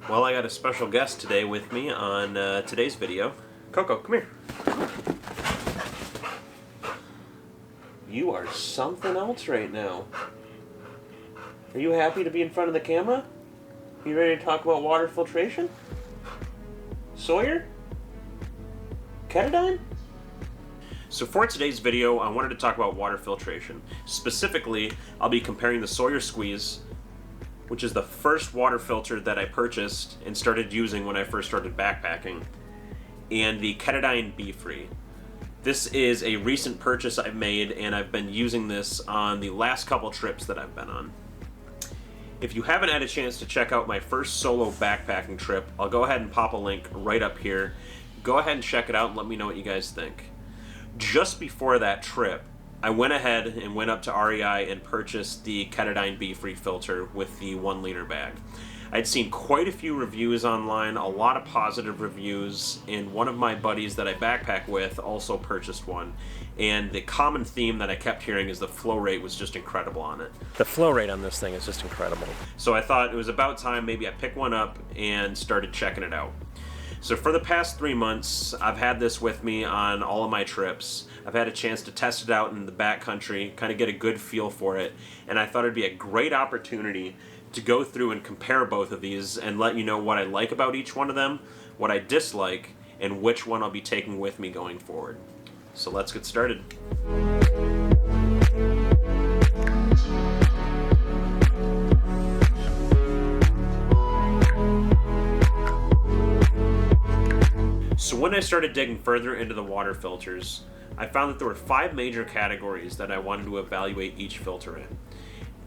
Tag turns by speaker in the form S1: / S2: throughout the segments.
S1: Well, I got a special guest today with me on today's video. Coco, come here. You are something else right now. Are you happy to be in front of the camera? You ready to talk about water filtration? Sawyer? Katadyn? So for today's video, I wanted to talk about water filtration. Specifically, I'll be comparing the Sawyer Squeeze, which is the first water filter that I purchased and started using when I first started backpacking, and the Katadyn BeFree. This is a recent purchase I've made, and I've been using this on the last couple trips that I've been on. If you haven't had a chance to check out my first solo backpacking trip, I'll go ahead and pop a link right up here. Go ahead and check it out and let me know what you guys think. Just before that trip, I went ahead and went up to REI and purchased the Katadyn BeFree filter with the 1 liter bag. I'd seen quite a few reviews online, a lot of positive reviews, and one of my buddies that I backpack with also purchased one. And the common theme that I kept hearing is the flow rate was just incredible on it. The flow rate on this thing is just incredible. So I thought it was about time maybe I pick one up and started checking it out. So for the past 3 months, I've had this with me on all of my trips. I've had a chance to test it out in the backcountry, kind of get a good feel for it, and I thought it'd be a great opportunity to go through and compare both of these and let you know what I like about each one of them, what I dislike, and which one I'll be taking with me going forward. So let's get started. So when I started digging further into the water filters, I found that there were 5 major categories that I wanted to evaluate each filter in.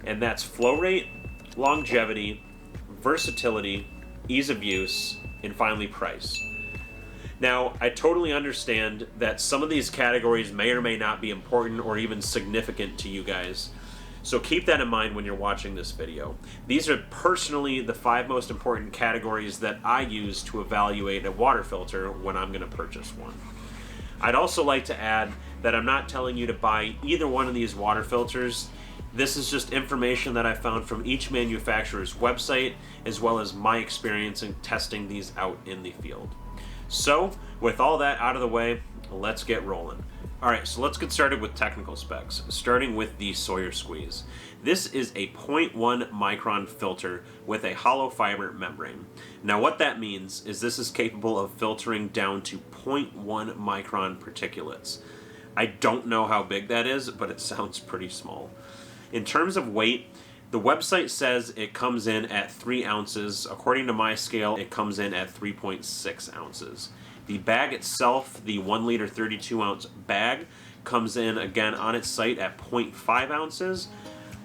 S1: And that's flow rate, longevity, versatility, ease of use, and finally price. Now, I totally understand that some of these categories may or may not be important or even significant to you guys. So keep that in mind when you're watching this video. These are personally the 5 most important categories that I use to evaluate a water filter when I'm going to purchase one. I'd also like to add that I'm not telling you to buy either one of these water filters. This is just information that I found from each manufacturer's website, as well as my experience in testing these out in the field. So, with all that out of the way, let's get rolling. Alright, so let's get started with technical specs, starting with the Sawyer Squeeze. This is a 0.1 micron filter with a hollow fiber membrane. Now what that means is this is capable of filtering down to 0.1 micron particulates. I don't know how big that is, but it sounds pretty small. In terms of weight, the website says it comes in at 3 ounces. According to my scale, it comes in at 3.6 ounces. The bag itself, the 1 liter 32 ounce bag, comes in again on its site at 0.5 ounces.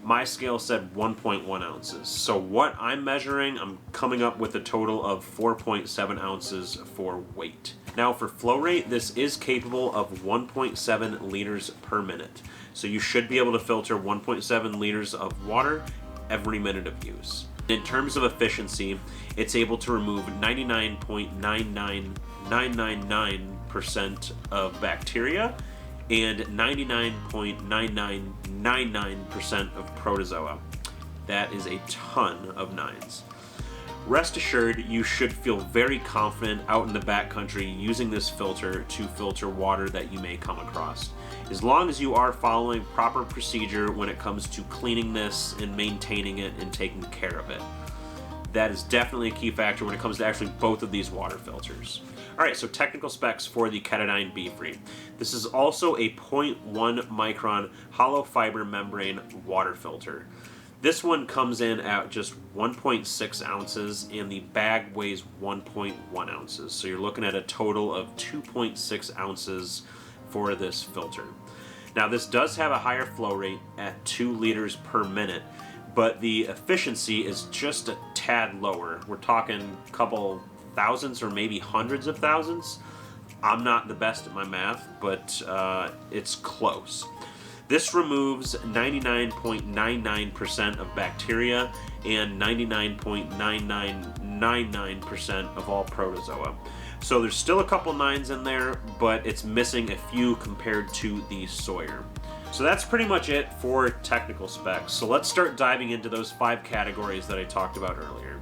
S1: My scale said 1.1 ounces. So what I'm measuring, I'm coming up with a total of 4.7 ounces for weight. Now for flow rate, this is capable of 1.7 liters per minute. So you should be able to filter 1.7 liters of water every minute of use. In terms of efficiency, it's able to remove 99.99999% of bacteria and 99.9999% of protozoa. That is a ton of 9s. Rest assured, you should feel very confident out in the backcountry using this filter to filter water that you may come across. As long as you are following proper procedure when it comes to cleaning this and maintaining it and taking care of it. That is definitely a key factor when it comes to actually both of these water filters. Alright, so technical specs for the Katadyn BeFree. This is also a 0.1 micron hollow fiber membrane water filter. This one comes in at just 1.6 ounces and the bag weighs 1.1 ounces. So you're looking at a total of 2.6 ounces for this filter. Now this does have a higher flow rate at 2 liters per minute, but the efficiency is just a tad lower. We're talking a couple thousands or maybe hundreds of thousands. I'm not the best at my math, but it's close. This removes 99.99% of bacteria and 99.9999% of all protozoa. So there's still a couple 9s in there, but it's missing a few compared to the Sawyer. So that's pretty much it for technical specs. So let's start diving into those 5 categories that I talked about earlier.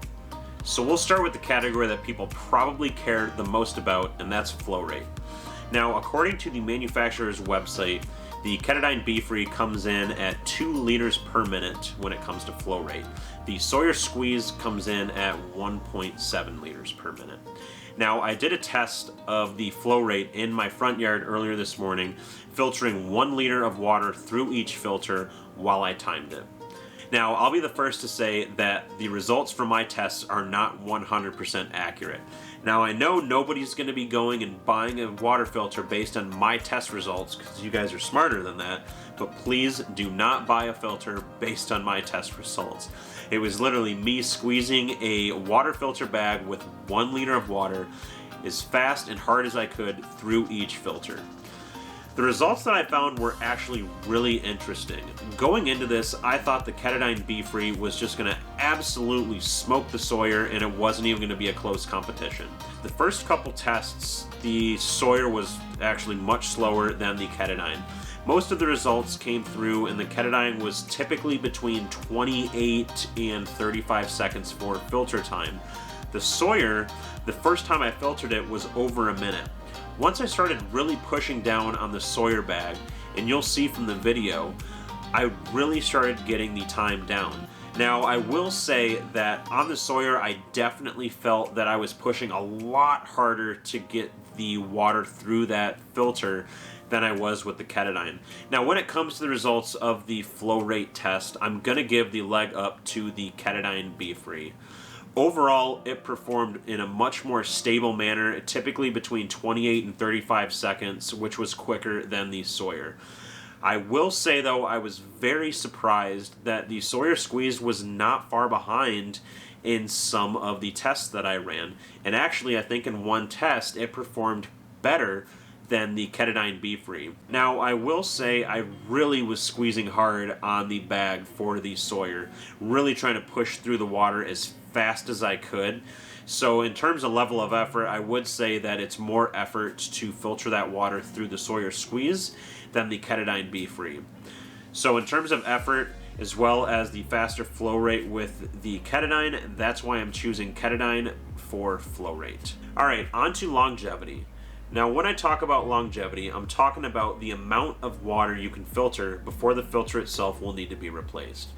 S1: So we'll start with the category that people probably care the most about, and that's flow rate. Now, according to the manufacturer's website, the Katadyn BeFree comes in at 2 liters per minute when it comes to flow rate. The Sawyer Squeeze comes in at 1.7 liters per minute. Now, I did a test of the flow rate in my front yard earlier this morning, filtering 1 liter of water through each filter while I timed it. Now, I'll be the first to say that the results from my tests are not 100% accurate. Now, I know nobody's going to be going and buying a water filter based on my test results, because you guys are smarter than that, but please do not buy a filter based on my test results. It was literally me squeezing a water filter bag with 1 liter of water as fast and hard as I could through each filter. The results that I found were actually really interesting. Going into this, I thought the Katadyn BeFree was just going to absolutely smoke the Sawyer, and it wasn't even going to be a close competition. The first couple tests, the Sawyer was actually much slower than the Katadyn. Most of the results came through, and the Katadyn was typically between 28 and 35 seconds for filter time. The Sawyer, the first time I filtered it, was over a minute. Once I started really pushing down on the Sawyer bag, and you'll see from the video, I really started getting the time down. Now, I will say that on the Sawyer, I definitely felt that I was pushing a lot harder to get the water through that filter than I was with the Katadyn. Now, when it comes to the results of the flow rate test, I'm going to give the leg up to the Katadyn BeFree. Overall, it performed in a much more stable manner, typically between 28 and 35 seconds, which was quicker than the Sawyer. I will say, though, I was very surprised that the Sawyer Squeeze was not far behind in some of the tests that I ran. And actually, I think in one test, it performed better than the Katadyn BeFree. Now, I will say I really was squeezing hard on the bag for the Sawyer, really trying to push through the water as fast as I could. So in terms of level of effort, I would say that it's more effort to filter that water through the Sawyer Squeeze than the Katadyn BeFree. So in terms of effort, as well as the faster flow rate with the Katadyn, that's why I'm choosing Katadyn for flow rate. All right, on to longevity. Now, when I talk about longevity, I'm talking about the amount of water you can filter before the filter itself will need to be replaced.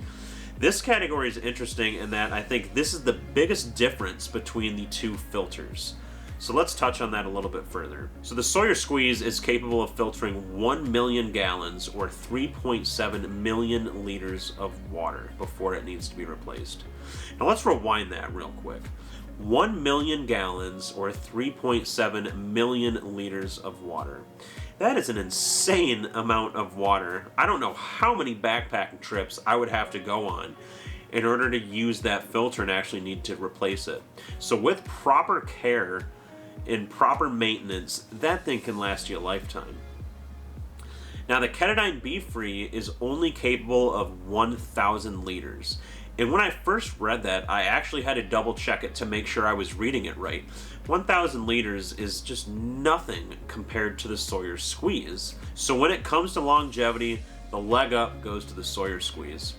S1: This category is interesting in that I think this is the biggest difference between the two filters. So let's touch on that a little bit further. So the Sawyer Squeeze is capable of filtering 1 million gallons or 3.7 million liters of water before it needs to be replaced. Now let's rewind that real quick. 1 million gallons or 3.7 million liters of water. That is an insane amount of water. I don't know how many backpacking trips I would have to go on in order to use that filter and actually need to replace it. So with proper care and proper maintenance, that thing can last you a lifetime. Now the Katadyn BeFree is only capable of 1,000 liters. And when I first read that, I actually had to double check it to make sure I was reading it right. 1,000 liters is just nothing compared to the Sawyer Squeeze. So when it comes to longevity, the leg up goes to the Sawyer Squeeze.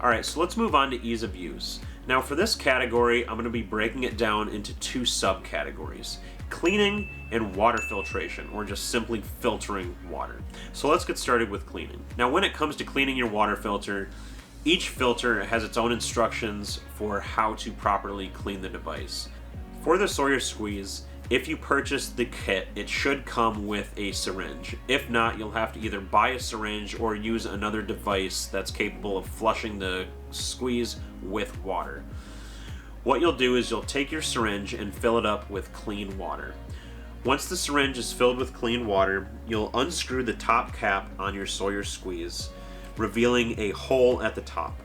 S1: Alright, so let's move on to ease of use. Now for this category, I'm going to be breaking it down into 2 subcategories: cleaning and water filtration, or just simply filtering water. So let's get started with cleaning. Now when it comes to cleaning your water filter, each filter has its own instructions for how to properly clean the device. For the Sawyer Squeeze, if you purchase the kit, it should come with a syringe. If not, you'll have to either buy a syringe or use another device that's capable of flushing the squeeze with water. What you'll do is you'll take your syringe and fill it up with clean water. Once the syringe is filled with clean water, you'll unscrew the top cap on your Sawyer Squeeze, revealing a hole at the top.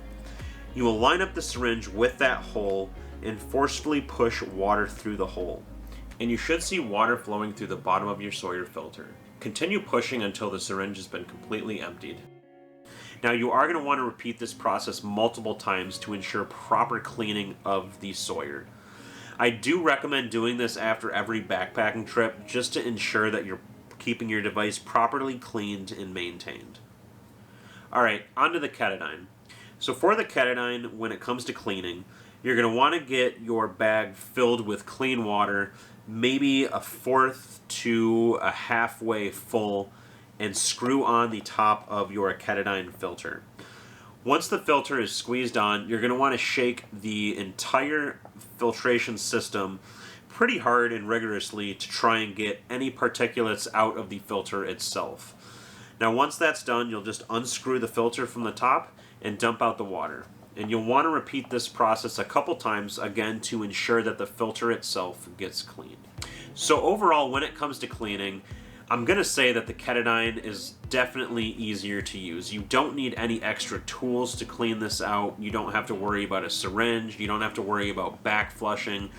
S1: You will line up the syringe with that hole and forcefully push water through the hole. And you should see water flowing through the bottom of your Sawyer filter. Continue pushing until the syringe has been completely emptied. Now you are going to want to repeat this process multiple times to ensure proper cleaning of the Sawyer. I do recommend doing this after every backpacking trip just to ensure that you're keeping your device properly cleaned and maintained. Alright, onto the Katadyn. So for the Katadyn, when it comes to cleaning, You're going to want to get your bag filled with clean water, maybe a fourth to a halfway full, and screw on the top of your Katadyn filter. Once the filter is squeezed on, you're going to want to shake the entire filtration system pretty hard and rigorously to try and get any particulates out of the filter itself. Now once that's done, you'll just unscrew the filter from the top and dump out the water. And you'll want to repeat this process a couple times, again, to ensure that the filter itself gets cleaned. So overall, when it comes to cleaning, I'm going to say that the Katadyn is definitely easier to use. You don't need any extra tools to clean this out. You don't have to worry about a syringe. You don't have to worry about back flushing.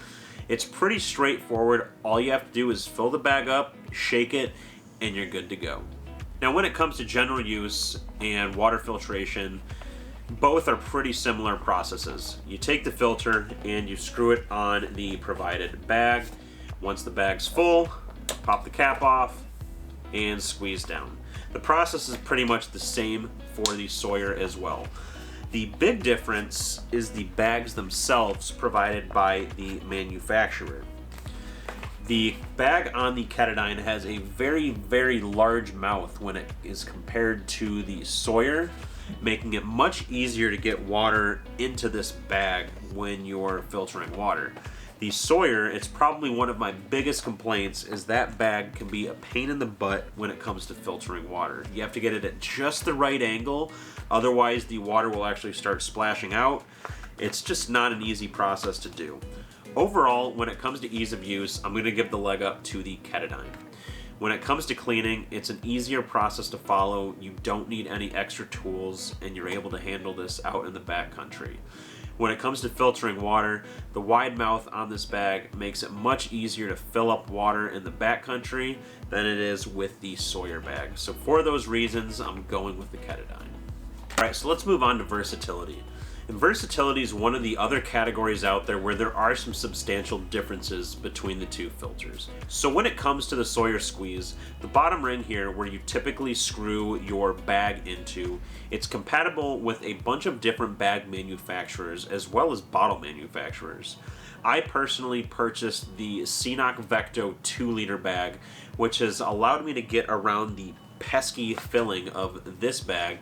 S1: It's pretty straightforward. All you have to do is fill the bag up, shake it, and you're good to go. Now when it comes to general use and water filtration, both are pretty similar processes. You take the filter and you screw it on the provided bag. Once the bag's full, pop the cap off and squeeze down. The process is pretty much the same for the Sawyer as well. The big difference is the bags themselves provided by the manufacturer. The bag on the Katadyn has a very, very large mouth when it is compared to the Sawyer, making it much easier to get water into this bag when you're filtering water. The Sawyer, it's probably one of my biggest complaints, is that bag can be a pain in the butt when it comes to filtering water. You have to get it at just the right angle, otherwise the water will actually start splashing out. It's just not an easy process to do. Overall, when it comes to ease of use, I'm going to give the leg up to the Katadyn. When it comes to cleaning, it's an easier process to follow. You don't need any extra tools, and you're able to handle this out in the backcountry. When it comes to filtering water, the wide mouth on this bag makes it much easier to fill up water in the backcountry than it is with the Sawyer bag. So for those reasons, I'm going with the Katadyn. Alright, so let's move on to versatility. And versatility is one of the other categories out there where there are some substantial differences between the two filters. So when it comes to the Sawyer Squeeze, the bottom ring here where you typically screw your bag into, it's compatible with a bunch of different bag manufacturers as well as bottle manufacturers. I personally purchased the Ceenoc Vecto 2-liter bag, which has allowed me to get around the pesky filling of this bag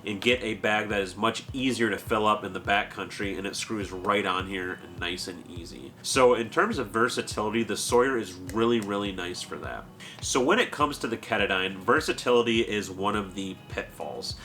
S1: and get a bag that is much easier to fill up in the backcountry, and it screws right on here nice and easy. So in terms of versatility, the Sawyer is really, really nice for that. So when it comes to the Katadyn, versatility is one of the pitfalls.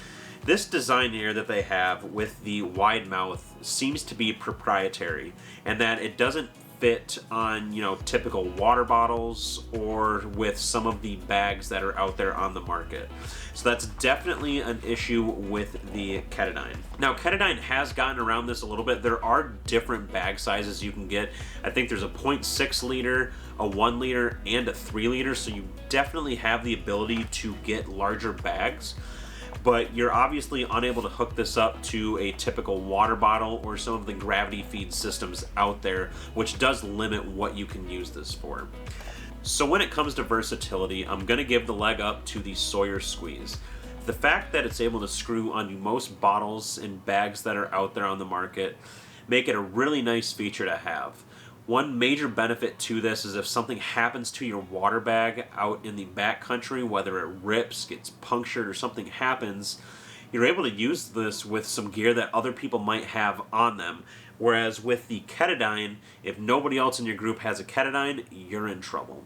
S1: This design here that they have with the wide mouth seems to be proprietary, and that it doesn't fit on, typical water bottles or with some of the bags that are out there on the market. So that's definitely an issue with the Katadyn. Now, Katadyn has gotten around this a little bit. There are different bag sizes you can get. I think there's a 0.6 liter, a 1 liter, and a 3 liter, so you definitely have the ability to get larger bags. But you're obviously unable to hook this up to a typical water bottle or some of the gravity feed systems out there, which does limit what you can use this for. So when it comes to versatility, I'm going to give the leg up to the Sawyer Squeeze. The fact that it's able to screw onto most bottles and bags that are out there on the market make it a really nice feature to have. One major benefit to this is if something happens to your water bag out in the backcountry, whether it rips, gets punctured, or something happens, you're able to use this with some gear that other people might have on them. Whereas with the Katadyn, if nobody else in your group has a Katadyn, you're in trouble.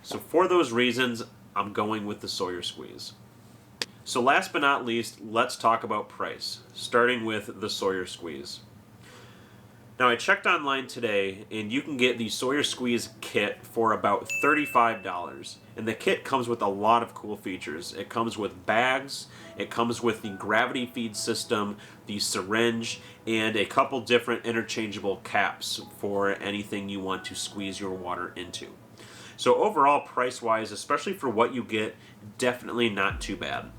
S1: So for those reasons, I'm going with the Sawyer Squeeze. So last but not least, let's talk about price, starting with the Sawyer Squeeze. Now I checked online today, and you can get the Sawyer Squeeze Kit for about $35. And the kit comes with a lot of cool features. It comes with bags, it comes with the gravity feed system, the syringe, and a couple different interchangeable caps for anything you want to squeeze your water into. So overall, price-wise, especially for what you get, definitely not too bad.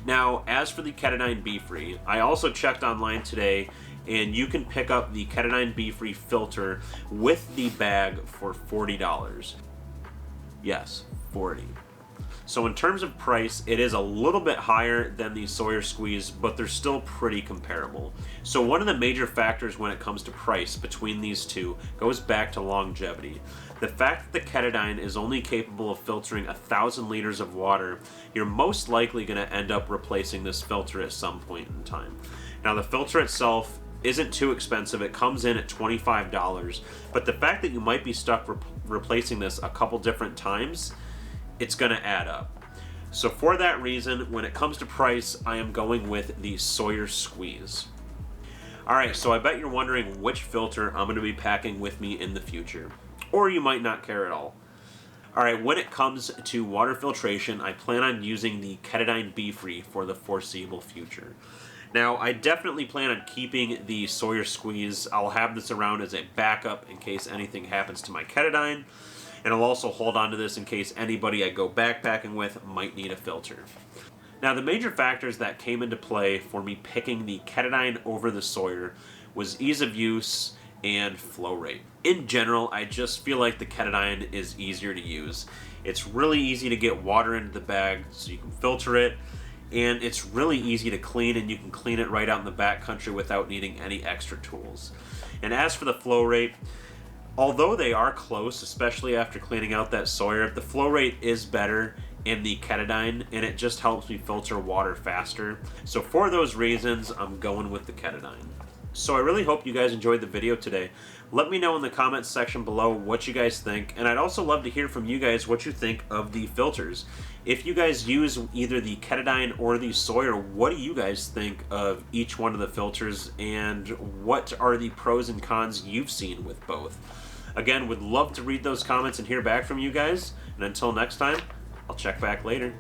S1: Now, as for the Katadyn BeFree, I also checked online today, and you can pick up the Katadyn BeFree filter with the bag for $40. Yes, 40. So in terms of price, it is a little bit higher than the Sawyer Squeeze, but they're still pretty comparable. So one of the major factors when it comes to price between these two goes back to longevity. The fact that the Katadyn is only capable of filtering 1,000 liters of water, you're most likely going to end up replacing this filter at some point in time. Now the filter itself isn't too expensive. It comes in at $25, but the fact that you might be stuck replacing this a couple different times, it's going to add up. So for that reason, when it comes to price, I am going with the Sawyer Squeeze. Alright, so I bet you're wondering which filter I'm going to be packing with me in the future. Or you might not care at all. Alright, when it comes to water filtration, I plan on using the Katadyn BeFree for the foreseeable future. Now, I definitely plan on keeping the Sawyer Squeeze. I'll have this around as a backup in case anything happens to my Katadyn. And I'll also hold on to this in case anybody I go backpacking with might need a filter. Now, the major factors that came into play for me picking the Katadyn over the Sawyer was ease of use and flow rate. In general, I just feel like the Katadyn is easier to use. It's really easy to get water into the bag so you can filter it, and it's really easy to clean, and you can clean it right out in the backcountry without needing any extra tools. And as for the flow rate, although they are close, especially after cleaning out that Sawyer, the flow rate is better in the Katadyn, and it just helps me filter water faster. So for those reasons, I'm going with the Katadyn. So I really hope you guys enjoyed the video today. Let me know in the comments section below what you guys think, and I'd also love to hear from you guys what you think of the filters. If you guys use either the Katadyn or the Sawyer, what do you guys think of each one of the filters, and what are the pros and cons you've seen with both? Again, would love to read those comments and hear back from you guys, and until next time, I'll check back later.